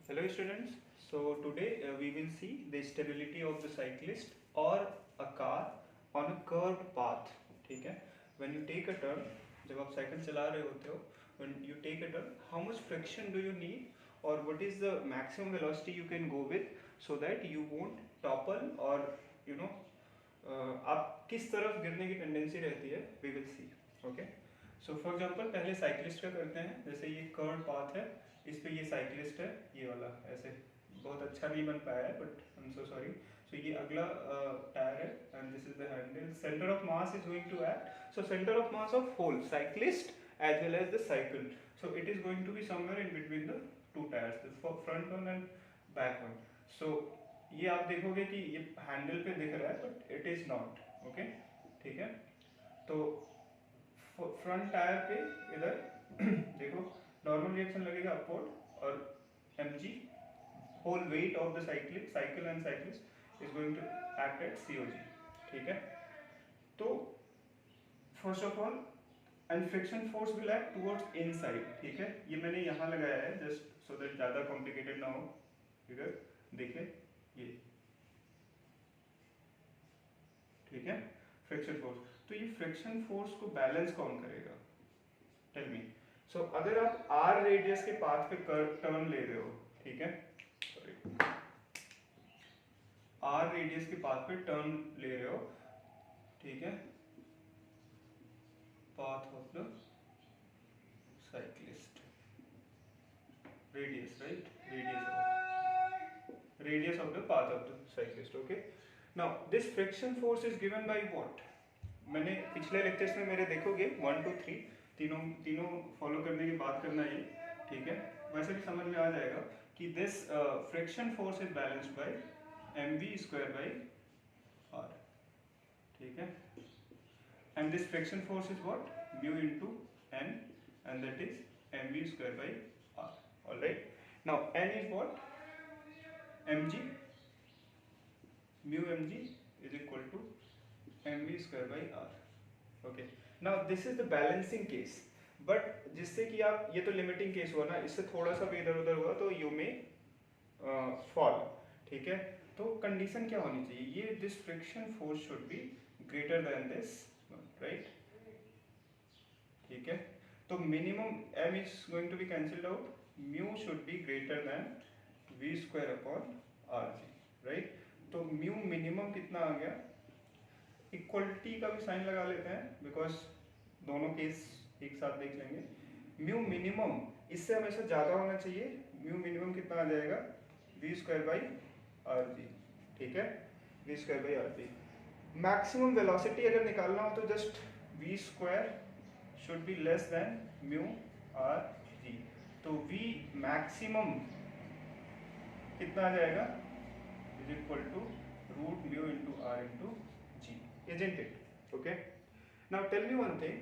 Hello students, so today we will see the stability of the cyclist or a car on a curved path. ठीक है, when you take a turn, जब आप cycle चला रहे होते हो, when you take a turn, how much friction do you need or what is the maximum velocity you can go with so that you won't topple or you know आप किस तरफ गिरने की टेंडेंसी रहती है, we will see. Okay. So for example पहले cyclist का करते हैं. जैसे ये कर्व पाथ है, इस पे ये साइकिलिस्ट है, ये वाला ऐसे बहुत अच्छा नहीं बन पाया है but I am so sorry. So ये अगला टायर है and this is the handle. Centre of mass is going to act. So centre of mass of whole cyclist as well as the cycle, so it is going to be somewhere in between the two tyres, the front one and back one. So ये आप देखोगे कि ये handle पे दिख रहा है but it is not. Okay, ठीक है. तो फ्रंट टायर पे इधर देखो नॉर्मल रिएक्शन लगेगा अपवर्ड और mg whole weight of the cycle and cyclist is going to act at COG. ठीक है. तो first of all and friction force will act towards inside. ठीक है, ये मैंने यहाँ लगाया है जस्ट सो दैट ज़्यादा कॉम्प्लिकेटेड ना हो. फिगर देखिए ये, ठीक है, फ्रिक्शन फोर्स. तो ये फ्रिक्शन फोर्स को बैलेंस कौन करेगा? Tell me. सो अगर आप r रेडियस के पाथ पे टर्न ले रहे हो, ठीक है, सॉरी, r रेडियस के पाथ पे टर्न ले रहे हो, ठीक है, path of the cyclist, radius, right, radius of the path of the cyclist. Okay, now this friction force is given by what? मैंने पिछले लेक्चर्स में मेरे देखोगे 1 2 3 तीनों फॉलो करने की बात करना है, ठीक है. वैसे भी समझ में आ जाएगा कि this friction force is balanced by mv square by r. ठीक है, and this friction force is what? Mu into n and that is mv square by r. Alright, now n is what? mg, mu mg is equal to mv square by r. Okay, now this is the balancing case. But जिससे कि आप, ये तो limiting case हुआ ना, इससे थोड़ा सा भी इधर उधर हुआ तो यू में फॉल. ठीक है, तो कंडीशन क्या होनी चाहिए? ये this friction force should be greater than this, right. ठीक है, तो minimum m is going to be cancelled out. Mu should be greater than v square upon rg, right. तो म्यू मिनिमम कितना आ गया? इक्वलिटी का भी साइन लगा लेते हैं बिकॉज दोनों केस एक साथ देख लेंगे. म्यू मिनिमम इससे हमेशा ज़्यादा होना चाहिए. म्यू मिनिमम कितना आ जाएगा? v square by R G. ठीक है, v square by R G. Maximum velocity अगर निकालना हो तो just v square should be less than mu R G. तो v मैक्सिमम कितना आ जाएगा? Is equal to root mu into R into G. Isn't it? Okay. Now tell me one thing.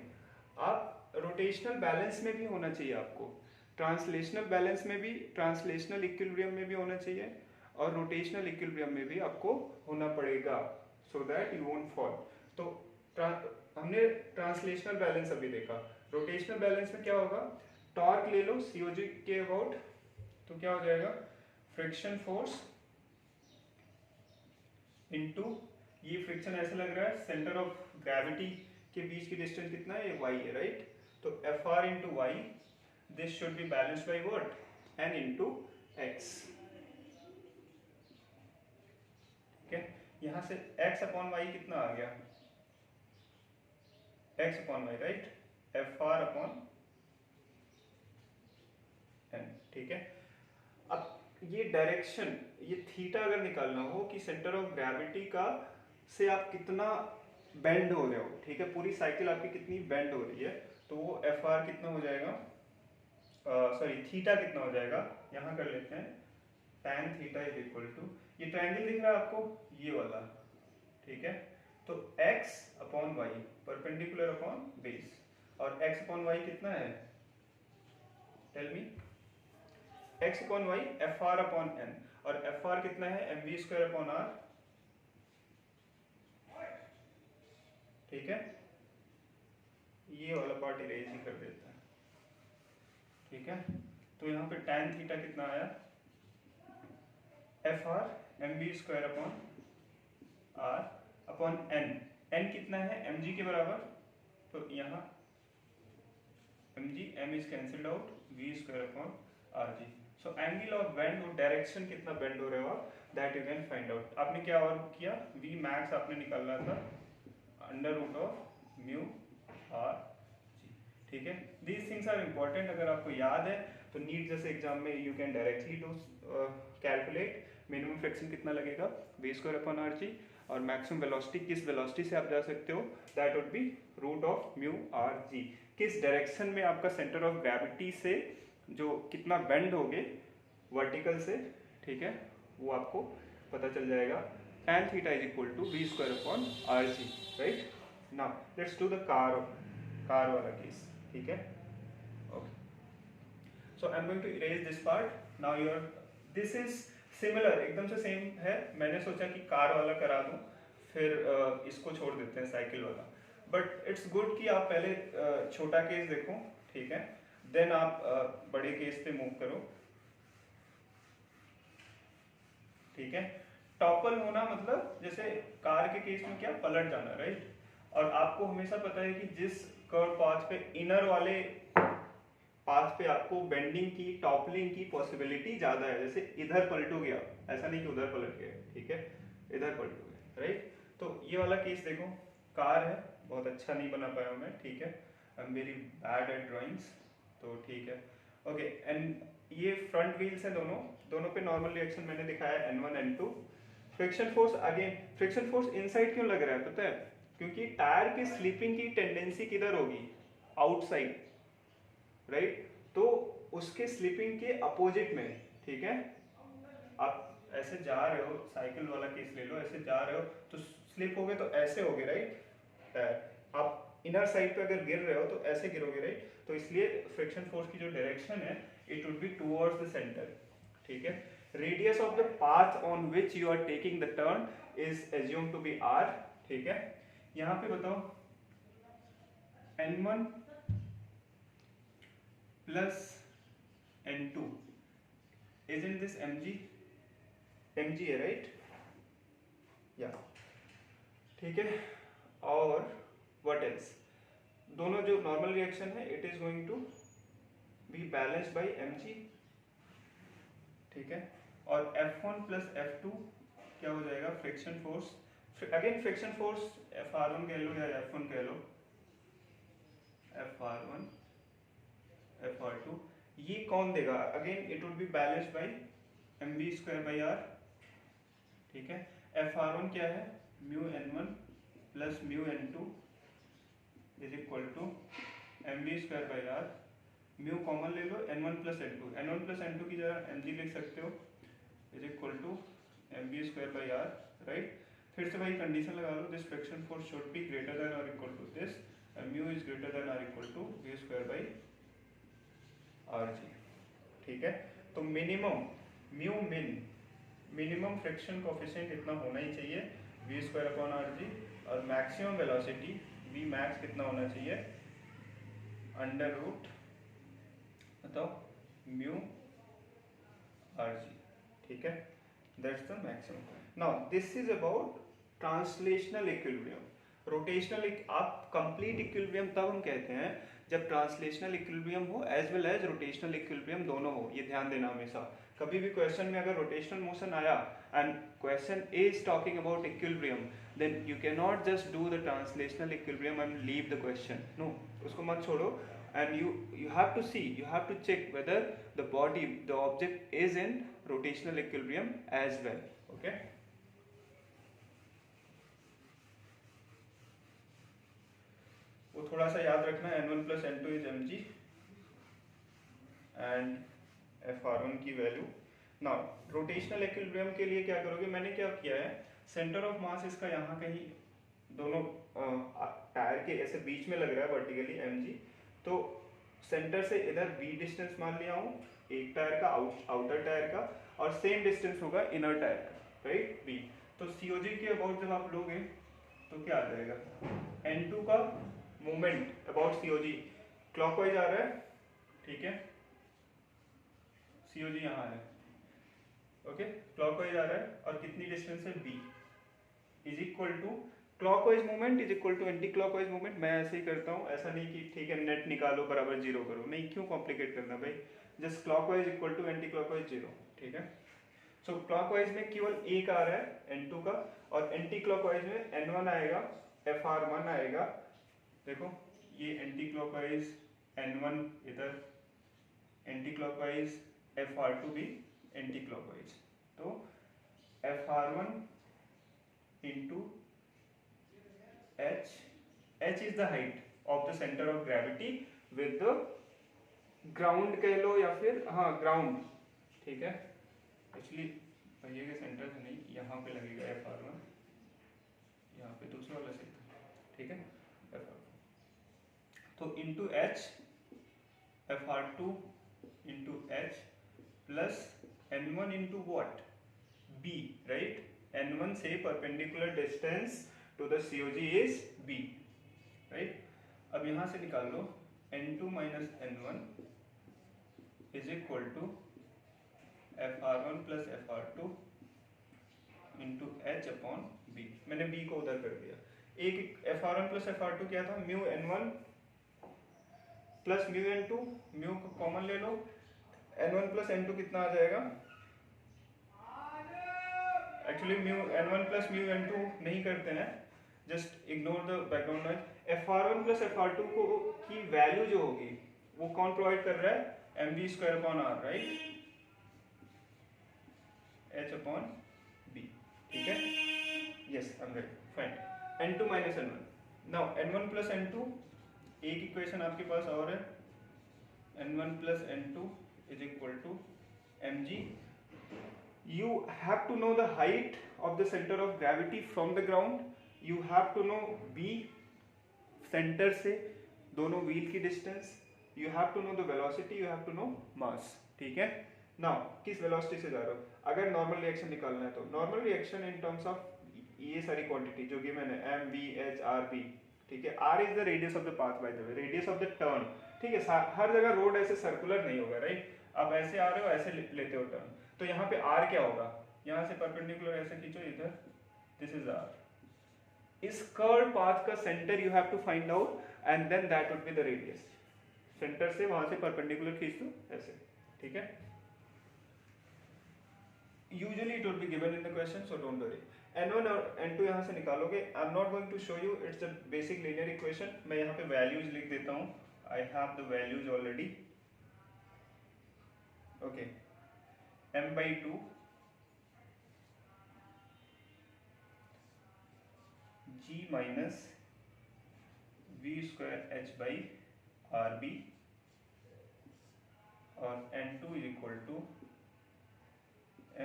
आप rotational balance में भी होना चाहिए आपको, ट्रांसलेशनल बैलेंस में भी, ट्रांसलेशनल इक्विलिब्रियम में भी होना चाहिए और रोटेशनल इक्विलिब्रियम में भी आपको होना पड़ेगा so that you won't fall. तो हमने ट्रांसलेशनल बैलेंस अभी देखा. रोटेशनल बैलेंस में क्या होगा? टॉर्क ले लो COG के अबाउट, तो क्या हो जाएगा? फ्रिक्शन फोर्स इनटू, ये फ्रिक्शन ऐसा लग रहा है सेंटर ऑफ ग्रेविटी के बीच की डिस्टेंस कितना है? ये y है, राइट. तो Fr into Y, this should be balanced by what? n into x. ठीक है, यहां से x अपॉन वाई कितना आ गया? x upon Y, right. Fr upon n. ठीक है, अब ये डायरेक्शन, ये थीटा अगर निकालना हो कि सेंटर ऑफ ग्रेविटी का से आप कितना बेंड हो रहे हो, ठीक है, पूरी साइकिल आपकी कितनी बेंड हो रही है, तो वो Fr कितना हो जाएगा? सॉरी, थीटा कितना हो जाएगा? यहाँ कर लेते हैं tan theta is equal to, ये ट्रायंगल दिख रहा है आपको, ये वाला, ठीक है. तो x upon Y perpendicular upon base, और x अपॉन वाई कितना है? Tell me. x upon Y Fr upon n, और Fr कितना है? mv square upon r. ठीक है, ये वाला पार्ट इरेज ही कर देता है. ठीक है, तो यहाँ पे tan थीटा कितना आया? F R M B square upon R upon N. N कितना है एम जी के बराबर, तो यहाँ M G M is cancelled out, V square upon R G. So angle of bend और डायरेक्शन कितना बेंड हो रहा होगा that you can find out. आपने क्या और किया, वी मैक्स आपने निकालना था under root of mu R G. ठीक है, दीज थिंग्स आर इंपॉर्टेंट। अगर आपको याद है तो नीट जैसे एग्जाम में you can directly do calculate minimum friction कितना लगेगा V square upon R G, और मैक्सिमम वेलोसिटी किस वेलोसिटी से आप जा सकते हो that would be root of mu R G. किस डायरेक्शन में आपका सेंटर ऑफ ग्रेविटी से जो कितना बेंड होगे वर्टिकल से, ठीक है, वो आपको पता चल जाएगा। tan theta is equal to V square upon R G, right. Now let's do the car वाला केस, ठीक है। Okay, so I am going to erase this part. Now your this is similar, एकदम से same है। मैंने सोचा कि car वाला करा दूं, फिर इसको छोड़ देते हैं साइकिल वाला। बट इट्स गुड कि आप पहले छोटा केस देखो, ठीक है, देन आप बड़े केस पे मूव करो, ठीक है। टॉपल होना मतलब जैसे कार के केस में क्या पलट जाना, राइट। और आपको हमेशा पता है कि जिस कर्व पाथ पे इनर वाले पाथ पे आपको बेंडिंग की टॉपलिंग की पॉसिबिलिटी ज्यादा है। जैसे इधर पलटोगे आप, ऐसा नहीं कि उधर पलट गए, ठीक है, इधर पलटोगे, राइट। तो ये वाला केस देखो, कार है, बहुत अच्छा नहीं बना पाया मैं, ठीक है, I am very bad at drawings, तो ठीक है। ओके, एंड ये फ्रंट व्हील्स हैं दोनों पे नॉर्मल रिएक्शन मैंने दिखाया N1 N2। Friction force, again friction force inside क्यों लग रहा है पता है, क्योंकि टायर की स्लिपिंग की टेंडेंसी किधर होगी, आउटसाइड, राइट। तो उसके स्लिपिंग के अपोजिट में, ठीक है, आप ऐसे जा रहे हो, साइकिल वाला केस ले लो, ऐसे जा रहे हो तो स्लिप हो गए तो ऐसे हो गए, राइट। आप इनर साइड पे अगर गिर रहे हो तो ऐसे गिरोगे, राइट। तो इसलिए फ्रिक्शन फोर्स की जो डायरेक्शन है it would be towards the centre, ठीक है। Radius of the path on which you are taking the turn is assume to be R, ठीक है। यहां पे बताओ N1 plus N2 isn't this mg है, राइट, या ठीक है। और व्हाट एल्स, दोनों जो नॉर्मल रिएक्शन है it is going to be balanced by mg, ठीक है। और F1 प्लस F2 क्या हो जाएगा, friction force, again friction force Fr1 कह लो या F1 कह लो, Fr1 Fr2, ये कौन देगा, again it would be balanced by mv square by r, ठीक है। Fr1 क्या है, mu n1 plus mu n2 is equal to mv square by r, mu common ले लो, n1 प्लस n2 की जगह mg लिख सकते हो, is equal to mv square by r, right. फिर से भाई कंडीशन लगा लो, this friction force should be greater than और equal to this, mu is greater than और equal to v square by rg, ठीक है। तो minimum mu minimum friction coefficient इतना होना ही चाहिए v स्क्वायर अपॉन rg, और मैक्सिमम वेलोसिटी v मैक्स कितना होना चाहिए, अंडर रूट बताओ म्यू rg, ठीक है, that's the maximum. Now this is about translational equilibrium. Rotational, आप कंप्लीट इक्विलिब्रियम तब हम कहते हैं जब ट्रांसलेशनल इक्विलिब्रियम हो as well as rotational equilibrium दोनों हो, ये ध्यान देना हमेशा। कभी भी क्वेश्चन में अगर रोटेशनल मोशन आया and question is talking about equilibrium, then you can not just do the translational equilibrium and leave the question, no, उसको मत छोड़ो, and you have to see, you have to check whether the body, the object is in rotational equilibrium as well, okay। वो थोड़ा सा याद रखना, N1 plus N2 is mg and Fr1 की value. Now rotational equilibrium के लिए क्या करोगे, मैंने क्या किया है, सेंटर ऑफ मास इसका यहाँ कहीं दोनों टायर के ऐसे बीच में लग रहा है वर्टिकली mg, तो सेंटर से इधर b डिस्टेंस मान लिया हूँ एक टायर का, आउटर टायर का, और सेम डिस्टेंस होगा इनर टायर का, राइट, b। तो COG के अबाउट जब आप लोगे तो क्या आ जाएगा, N2 का मोमेंट अबाउट COG क्लॉकवाइज आ रहा है, ठीक है, COG यहाँ है, ओके, क्लॉकवाइज आ रहा है और कितनी डिस्टेंस है b is equal to clockwise movement is equal to anti clockwise movement. मैं ऐसे ही करता हूँ, ऐसा नहीं कि ठीक है नेट निकालो बराबर जीरो करो, नहीं, क्यों कॉम्प्लिकेट करना भाई, just clockwise equal to anti clockwise zero, ठीक है। सो क्लॉकवाइज में केवल एक आ रहा है n2 का, और एंटी क्लॉकवाइज में n1 आएगा, fr1 आएगा, देखो ये एंटी क्लॉकवाइज n1 इधर, एंटी क्लॉकवाइज fr2 भी एंटी क्लॉकवाइज, तो fr1 into h, h is the height of the center of gravity with the ground कह लो या फिर हाँ ground, ठीक है। एक्चुअली पहिए के सेंटर से नहीं, यहाँ पे लगेगा fr1, यहाँ पे दूसरा वाला सही था, ठीक है, fr1 तो into h, fr2 into h plus n1 into what, b, right, n1 से perpendicular distance to the COG is b, right। अब यहाँ से निकाल लो n2 minus n1 is equal to fr1 plus fr2 into h upon b। मैंने b को उधर कर दिया, एक fr1 plus fr2 क्या था, mu n1 plus mu n2, mu को कॉमन ले लो, n1 plus n2 कितना आ जाएगा, actually mu n1 plus mu n2 नहीं करते हैं, just ignore the background noise. fr1 plus fr2 को की वैल्यू जो होगी वो कौन प्रोवाइड कर रहा है, mv square upon r, right, h upon b, ठीक है, yes I am right, fine. n2 minus n1, now n1 plus n2, एक इक्वेशन आपके पास और है, n1 plus n2 is equal to mg। You have to know the height of the center of gravity from the ground, you have to know b, center से दोनों wheel की distance, you have to know the velocity, you have to know mass, ठीक है। Now किस velocity से जा रहे हो, अगर normal reaction निकालना है तो normal reaction in terms of ये सारी quantity जो given है m, v, h, r, b, ठीक है, r is the radius of the path by the way, radius of the turn, ठीक है, हर जगह रोड ऐसे सर्कुलर नहीं होगा, राइट, आप ऐसे आ रहे हो ऐसे लेते हो टर्न, तो यहाँ पे r क्या होगा, यहाँ से परपेंडिकुलर ऐसे खींचो इधर, दिस इज r, इस कर्व पाथ का centre you have to find out and then that would be the radius, centre से वहां से परपेंडिकुलर खींच दो ऐसे, ठीक है। Usually it would be given in the question, so don't worry. n1 और n2 यहाँ से निकालोगे, I am not going to show you, it's a basic linear equation, मैं यहाँ पे वैल्यूज लिख देता हूँ, I have the values already, okay, m by 2 g minus v square h by rb और n2 is equal to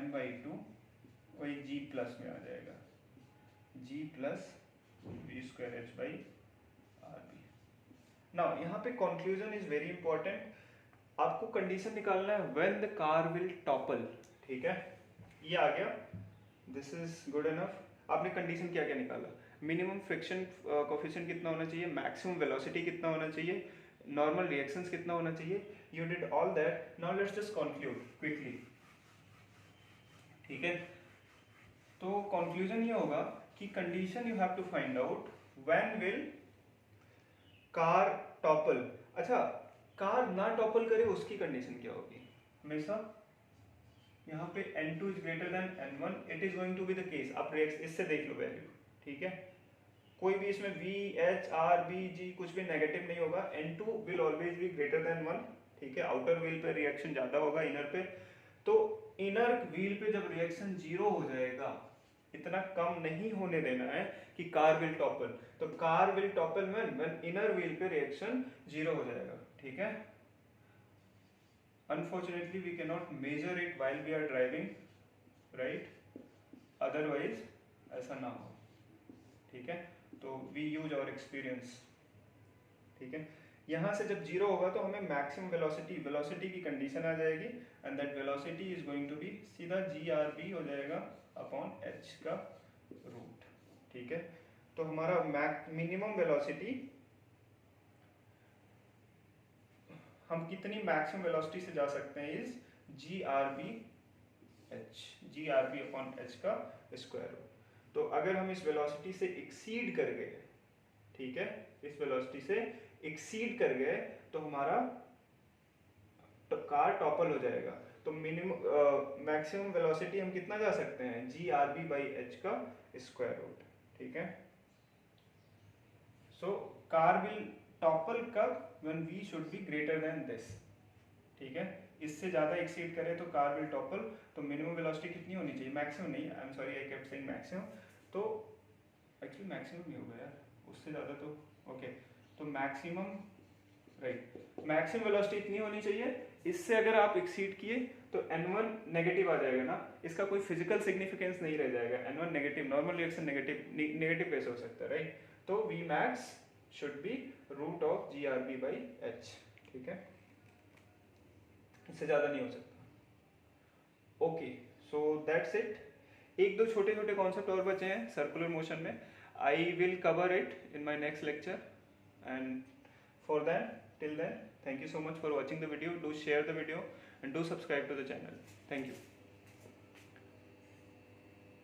m by 2 वही g plus में आ जाएगा, g plus v square h by rb। Now यहाँ पे conclusion is very important, आपको condition निकालना है when the car will topple, ठीक है, ये आ गया, दिस इज गुड इनफ। आपने कंडीशन क्या क्या निकाला, मिनिमम फ्रिक्शन कोफिशिएंट कितना होना चाहिए, मैक्सिमम वेलोसिटी कितना होना चाहिए, नॉर्मल रिएक्शंस कितना होना चाहिए, you did all that. Now let's just conclude quickly, ठीक है। तो कंक्लूजन ये होगा कि condition you have to find out when will car topple. अच्छा, कार ना टॉपल करे उसकी कंडीशन क्या होगी, हमेशा यहाँ पे n2 is greater than n1, it is going to be the case, आप इससे देख लो वैल्यू, ठीक है, कोई भी इसमें v, h, r, b, g कुछ भी नेगेटिव नहीं होगा, n2 will always be greater then 1, ठीक है, आउटर व्हील पे रिएक्शन ज्यादा होगा इनर पे, तो इनर व्हील पे जब रिएक्शन जीरो हो जाएगा, इतना कम नहीं होने देना है कि कार विल टॉपल, तो car will topple when inner wheel पे रिएक्शन जीरो हो जाएगा, ठीक है। Unfortunately, we cannot measure it while we are driving, right? Otherwise, ऐसा ना हो, ठीक है, तो we use our experience, ठीक है। यहाँ से जब जीरो होगा तो हमें मैक्सिमम वेलोसिटी की कंडीशन आ जाएगी, and that velocity is going to be सीधा GRB हो जाएगा अपॉन h का रूट, ठीक है। तो हमारा मिनिमम वेलोसिटी, हम कितनी मैक्सिमम वेलोसिटी से जा सकते हैं, is GRB h, G R B upon H का स्क्वायर रूट। तो अगर हम इस वेलोसिटी से एक्सीड कर गए, ठीक है, इस वेलोसिटी से एक्सीड कर गए तो हमारा कार टॉपल हो जाएगा। तो मिनिमम मैक्सिमम वेलोसिटी हम कितना जा सकते हैं, जी आर बी बाई एच का स्क्वायर रूट, ठीक है। सो कार विल टॉपल कब, when v should be greater than this, ठीक है। इससे ज्यादा एक्सीड करे तो कार विल टॉपल। तो मिनिमम वेलोसिटी कितनी होनी चाहिए, मैक्सिमम नहीं, I am sorry I kept saying maximum, तो एक्चुअली मैक्सिमम ही होगा यार, उससे ज्यादा तो ओके। तो मैक्सिमम, राइट, मैक्सिमम वेलोसिटी इतनी होनी चाहिए, इससे अगर आप एक्सीड किए तो n1 नेगेटिव आ जाएगा ना, इसका कोई फिजिकल सिग्निफिकेंस नहीं रह जाएगा। n1 negative, normal reaction negative कैसे हो सकता है, राइट। तो v max should be root of G R B by H, ठीक है, इससे ज्यादा नहीं हो सकता। Okay, so that's it. एक दो छोटे छोटे कॉन्सेप्ट और बचे हैं सर्कुलर मोशन में, I will cover it in my next lecture, and for that, till then, thank you so much for watching the video. Do share the video and do subscribe to the channel. Thank you.